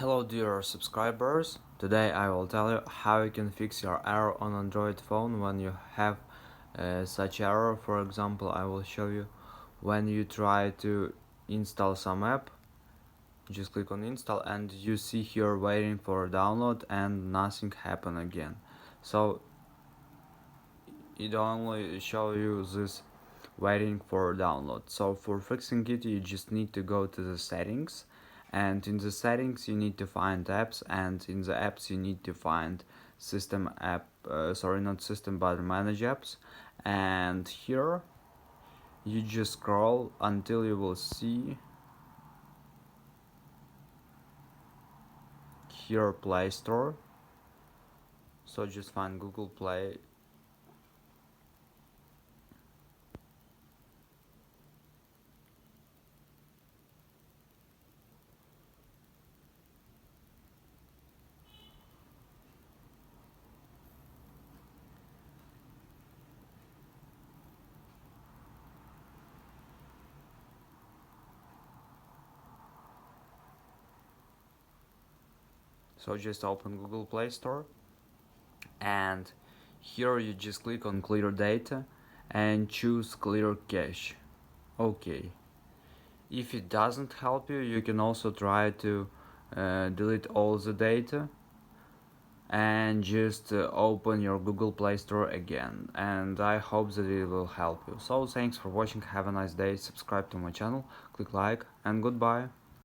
Hello dear subscribers, today I will tell you how you can fix your error on Android phone when you have such error. For example, I will show you when you try to install some app, just click on install and you see here waiting for download and nothing happen again. So it only show you this waiting for download. So for fixing it, you just need to go to the settings, and in the settings you need to find apps, and in the apps you need to find system app, sorry, not system but manage apps. And here you just scroll until you will see here Play Store. So just find Google Play. So just open Google Play Store, and here you just click on clear data and choose clear cache. Okay, if it doesn't help you, you can also try to delete all the data and just open your Google Play Store again, and I hope that it will help you. So thanks for watching, have a nice day, subscribe to my channel, click like, and goodbye.